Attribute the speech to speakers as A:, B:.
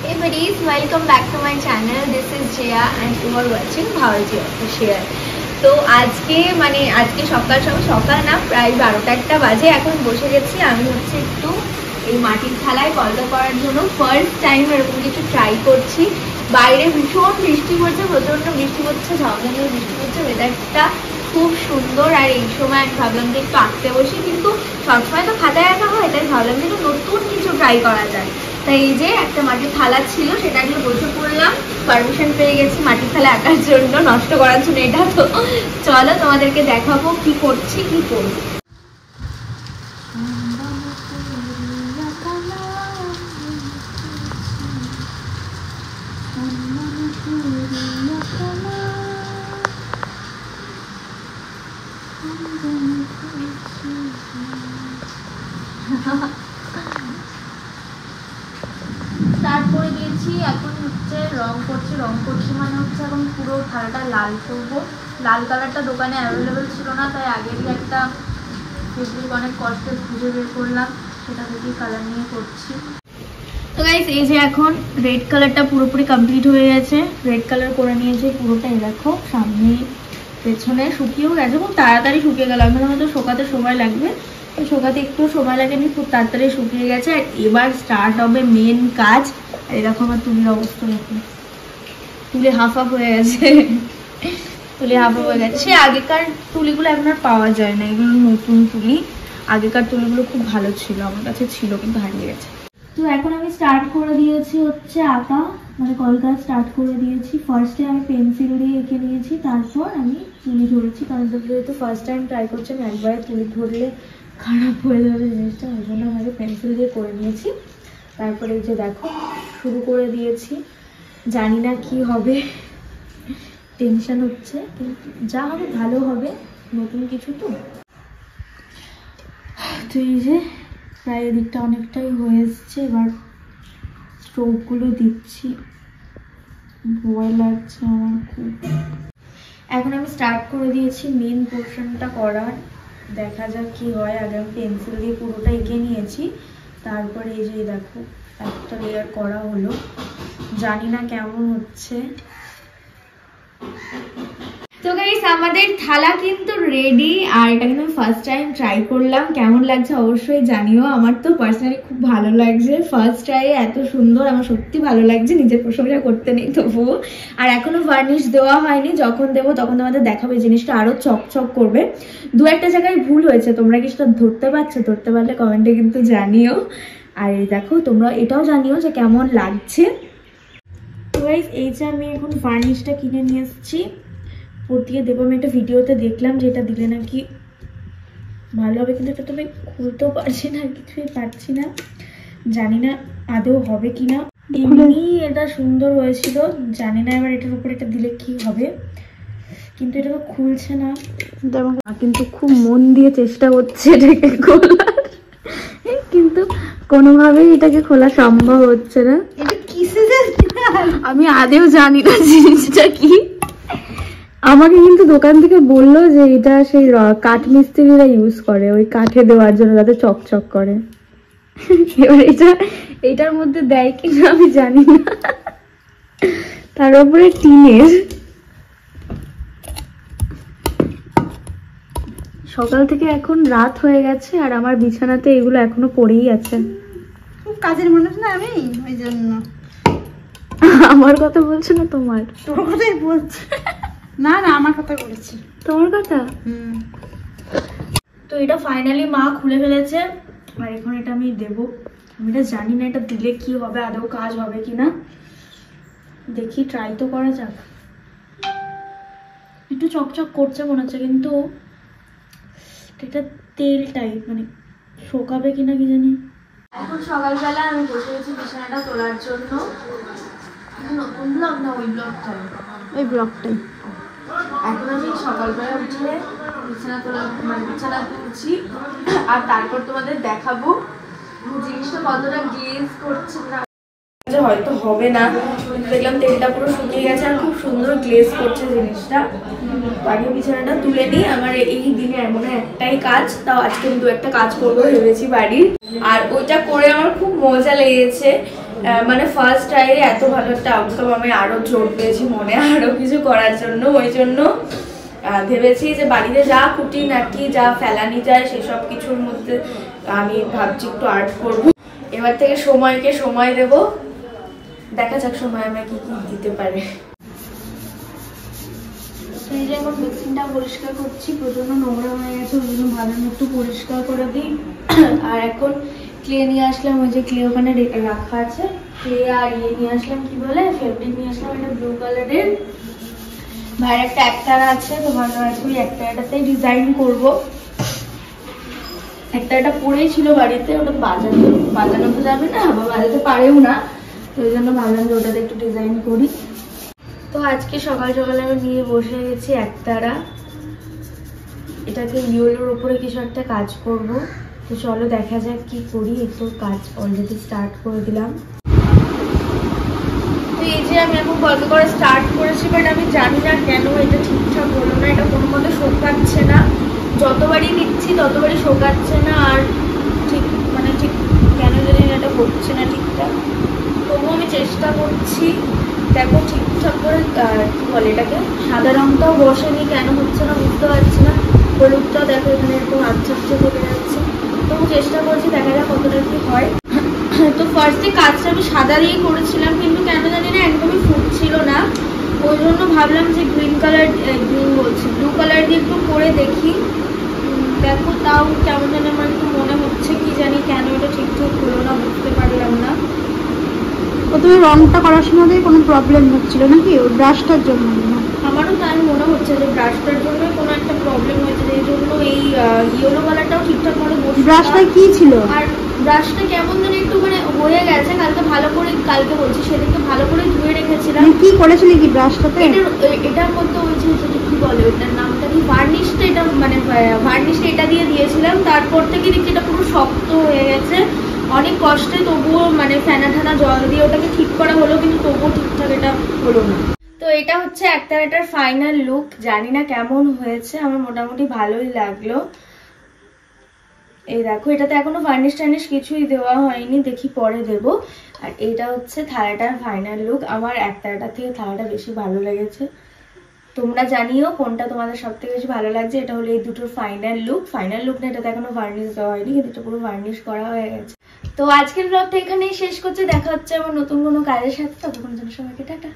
A: Hey buddies, welcome back to my channel. This is Jaya and you are watching Bharati Official. তো আজকে সকাল না প্রায় 12টা বাজে এখন বসে গেছি। আমি হচ্ছে একটু এই মাটির থালায় কলকা করার জন্য ফার্স্ট টাইম এরকম কিছু ট্রাই করছি। বাইরে ভীষণ বৃষ্টি পড়ছে, প্রচন্ড বৃষ্টি পড়ছে, ঝমঝমিয়ে বৃষ্টি পড়ছে, ওয়েদারটা খুব সুন্দর। আর এই সময় আমি ভাবলাম যে একটু আঁকতে বসি, কিন্তু সবসময় তো খাতায় আঁকা হয়, তাই ভাবলাম যে নতুন কিছু ট্রাই করা যায়। তাই এই যে একটা মাটির থালা ছিল, সেটা নিয়ে বসে পড়লাম। পারমিশন পেয়ে গেছি মাটির থালা আঁকার জন্য, নষ্ট করার জন্য। এটা তো চলো তোমাদেরকে দেখাবো কি করছি, কি করবো। স্টার্ট করে দিয়েছি। এখন হচ্ছে রং করছি মানে হচ্ছে এখন পুরো থালাটা লাল করবো। লাল কালারটা দোকানে অ্যাভেলেবেল ছিল না, তাই আগেরই একটা ফেব্রিক অনেক কষ্টে খুঁজে বের করলাম, সেটা থেকেই কালার নিয়ে করছি। তো গাইস এই যে এখন রেড কালারটা পুরোপুরি কমপ্লিট হয়ে গেছে। রেড কালার করে নিয়েছি পুরোটাই, দেখো সামনে পেছনে শুকিয়েও গেছে, খুব তাড়াতাড়ি শুকিয়ে গেল। আমি হয়তো শুকাতে সময় লাগবে, শুকাতে একটু সময় লাগেনি, খুব তাড়াতাড়ি শুকিয়ে গেছে। আর এবার স্টার্ট হবে মেন কাজ। আর এরকম আমার তুলির অবস্থা দেখুন, তুলি হাফ হয়ে গেছে, তুলি হাফ হয়ে গেছে। সে আগেকার তুলিগুলো এখন আর পাওয়া যায় না, এগুলো নতুন তুলি। আগেকার তুলিগুলো খুব ভালো ছিল, আমার কাছে ছিল, কিন্তু হারিয়ে গেছে। তো এখন আমি স্টার্ট করে দিয়েছি হচ্ছে আঁকা, মানে কলকা স্টার্ট করে দিয়েছি। ফার্স্টে আমি পেন্সিল দিয়ে এঁকে নিয়েছি, তারপর আমি তুলি ধরেছি, কারণ যেহেতু ফার্স্ট টাইম ট্রাই করছি, আমি একবারে তুলি ধরলে খারাপ হয়ে যাবে জিনিসটা, ওই জন্য আমি পেন্সিল দিয়ে করে নিয়েছি। তারপরে এই যে দেখো শুরু করে দিয়েছি। জানি না কি হবে, টেনশন হচ্ছে, কিন্তু যা হবে ভালো হবে, নতুন কিছু তো। তো এই যে প্রায় এদিকটা অনেকটাই হয়ে এসছে, এবার স্ট্রোকগুলো দিচ্ছি, ভয় লাগছে আমার খুব। এখন আমি স্টার্ট করে দিয়েছি মেন পোর্শনটা করার, দেখা যাক কি হয়। আগে আমি পেন্সিল দিয়ে পুরোটা এঁকে নিয়েছি, তারপরে এই যে দেখো একটা লেয়ার করা হলো, জানি না কেমন হচ্ছে। তো গাইস আমাদের থালা কিন্তু রেডি, আর এটা কিন্তু আমি ফার্স্ট টাইম ট্রাই করলাম। কেমন লাগছে অবশ্যই জানিও। আমার তো পার্সোনালি খুব ভালো লাগছে, ফার্স্ট ট্রাই এত সুন্দর, আমার সত্যি ভালো লাগছে। নিজের প্রশংসা করতে নেই তবুও। আর এখনো ভার্নিশ দেওয়া হয়নি, যখন দেবো তখন তোমাদের দেখাবে, জিনিসটা আরো চকচক করবে। দু একটা জায়গায় ভুল হয়েছে, তোমরা কি সেটা ধরতে পারছো? ধরতে পারলে কমেন্টে কিন্তু জানিও। আর এই দেখো তোমরা এটাও জানিও যে কেমন লাগছে। তো গাইস এই যে আমি এখন ভার্নিশটা কিনে নিয়ে এসেছি, পটিয়ে দেবো। আমি একটা ভিডিওতে দেখলাম যে এটা দিলে নাকি ভালো হবে, কিন্তু এটা তো আমি খুলতেও পারছি না, কিছুই পারছি না, জানি না আদৌ হবে কিনা। এমনি এটা সুন্দর হয়েছিল, জানি না এবার এটার উপরে এটা দিলে কি হবে, কিন্তু এটা তো খুলছে না। কিন্তু খুব মন দিয়ে চেষ্টা করছে এটাকে খোলার, কিন্তু কোনোভাবেই এটাকে খোলা সম্ভব হচ্ছে না। আমি আদেও জানি না জিনিসটা কি। আমাকে কিন্তু দোকান থেকে বললো যে এটা সেই কাঠ মিস্ত্রিরা ইউজ করে ওই কাঠে দেওয়ার জন্য, যাতে চকচক করে। এবার এটার মধ্যে দেয় কিনা আমি জানি না, তার উপরে টিনের। সকাল থেকে এখন রাত হয়ে গেছে, আর আমার বিছানাতে এগুলো এখনো পড়েই আছে।
B: খুব কাজের মানুষ না আমি, ওই জন্য।
A: আমার কথা বলছো না তোমার?
B: তোর কথাই বলছি। না না আমার কথা বলেছি।
A: তোমার কথা? তো এটা ফাইনালি মা খুলে ফেলেছে, আর এখন এটা আমি দেবো। আমি এটা জানি না এটা দিলে কি হবে, আদৌ কাজ হবে কিনা, দেখি ট্রাই তো করা যাক। একটু চকচক করছে মনে হচ্ছে, কিন্তু এটা তেল টাইপ, মানে শোকাবে কিনা কি জানি। এখন সকালবেলা আমি বসে গেছি বিছানাটা তোলার জন্য। নতুন ব্লগ না ওই ব্লগটা?
B: ওই ব্লগটাই।
A: এখন আমি সকালবেলা উঠে বিছানা তুলছি, আর তারপর তোমাদের দেখাবো জিনিসটা কতটা গ্লেজ করছে না। হয়তো হবে না, দেখলাম তেলটা পুরো শুকিয়ে গেছে, আর খুব সুন্দর গ্লেজ করছে জিনিসটা। আগে বিছানাটা তুলে নিই। আমার এই দিনে এমন একটাই কাজ, তাও আজকে দু একটা কাজ করবো ভেবেছি বাড়ির, আর ওইটা করে আমার খুব মজা লেগেছে। মানে ফার্স্ট ট্রাইয়ে এত ভালো একটা আউটকাম, আমি আরো জোর পেয়েছি মনে আরো কিছু করার জন্য। ওই জন্য ভেবেছি যে বাড়িতে যা খুঁটিনাটি যা ফেলানি যায় সেসব কিছুর মধ্যে আমি ভাবছি একটু আর্ট করব। এবার থেকে সময়কে সময় দেব, দেখা যাক সময় আমরা কি কি দিতে পারি। এই যে এখন বেসিনটা পরিষ্কার করছি, প্রচন্ড নোংরা হয়ে গেছে, ওই জন্য ভালো একটু পরিষ্কার করে দিই। আর এখন ক্লে নিয়ে আসলাম, ওই যে ক্লে ওখানে রাখা আছে, ক্লে আর নিয়ে আসলাম, কি বলে ফেব্রিক নিয়ে আসলাম, এটা ব্লু কালারের। ভাইয়ের একটা একতারা আছে, তো ভালো আছে ওই একতারাটাতেই ডিজাইন করবো। একতারাটা পরেই ছিল বাড়িতে, ওটা বাজানো তো যাবে না বা বাজাতে পারেও না, তো ওই জন্য ভাবলাম যে ওটাতে একটু ডিজাইন করি। তো আজকে সকাল সকালে আমি নিয়ে বসে গেছি একতারা, এটাকে ইয়েলোর উপরে কিছু একটা কাজ করব। তো চলো দেখা যাক কি করি। একটু কাজ অলরেডি স্টার্ট করে দিলাম। তো এই যে আমি এখন গল্প করে স্টার্ট করেছি, বাট আমি জানি না কেন এটা ঠিকঠাক হলো না, এটা কোনো মতে শোকাচ্ছে না, যতবারই দিচ্ছি ততবারই শোকাচ্ছে না, আর ঠিক কেন জানি এটা হচ্ছে না ঠিকঠাক। তবুও আমি চেষ্টা করছি। দেখো ঠিকঠাক করে কি বলে এটাকে, সাদা রঙটাও বসেনি, কেন হচ্ছে না বুঝতে পারছি না। হলুদটাও দেখো এখানে একটু আচ্ছা থেকে যাচ্ছে, তবু চেষ্টা করছি, দেখা যাক কতটা কি হয়। তো ফার্স্টে কাজটা আমি সাদা দিয়ে করেছিলাম, কিন্তু কেন জানি না একদমই ফুটছিল না, ওই জন্য ভাবলাম যে ব্লু কালার দিয়ে একটু করে দেখি। দেখো তাও কেমন যেন আমার একটু মনে হচ্ছে, কি জানি কেন এটা ঠিকঠাক হলো না, বুঝতে পারলাম না।
B: প্রথমে রংটা করার সময় কোনো প্রবলেম হচ্ছিল নাকি ওই ব্রাশটার জন্য?
A: আমারও তাই মনে হচ্ছে যে ব্রাশটার জন্য কোনো একটা প্রবলেম হয়েছে, এই জন্য এই ইয়েলো কালারটাও ঠিকঠাক করে বসছে।
B: ব্রাশটা কি ছিল?
A: আর ব্রাশটা কেমন যেন একটু মানে হয়ে গেছে, কালকে বলছি সেদিকে ভালো করে ধুয়ে রেখেছিলাম।
B: কি করেছিলি কি ব্রাশটাতে?
A: এটার মধ্যে ওই যে কি বলে ওটার নামটা কি, ভার্নিশটা, এটা মানে ভার্নিশটা এটা দিয়ে দিয়েছিলাম, তারপর থেকে দেখছি এটা পুরো শক্ত হয়ে গেছে অনেক কষ্টে, তবুও মানে ফেনা ঠানা জল দিয়ে ওটাকে ঠিক করা হলো, কিন্তু তবুও ঠিকঠাক এটা হলো না। তো এটা হচ্ছে একতারাটার ফাইনাল লুক, জানি না কেমন হয়েছে, আমার মোটামুটি ভালোই লাগলো। এই দেখো এটাতে এখনো ফার্নিশ টার্নিশ কিছুই দেওয়া হয়নি, দেখি পরে দেব। আর এটা হচ্ছে থালাটার ফাইনাল লুক, আমার একতারাটা থেকে থালাটা বেশি ভালো লেগেছে। তোমরা জানিও কোনটা তোমাদের সব থেকে বেশি ভালো লাগছে। এটা হলো এই দুটোর ফাইনাল লুক না, এটাতে এখনো ভার্নিশ দেওয়া হয়নি, কিন্তু এটা পুরো ভার্নিশ করা হয়ে গেছে। তো আজকের ব্লগটা এখানেই শেষ করছি, দেখা হচ্ছে আমার নতুন কোনো কাজের সাথে, ততক্ষণ জন্য সবাইকে টাটা।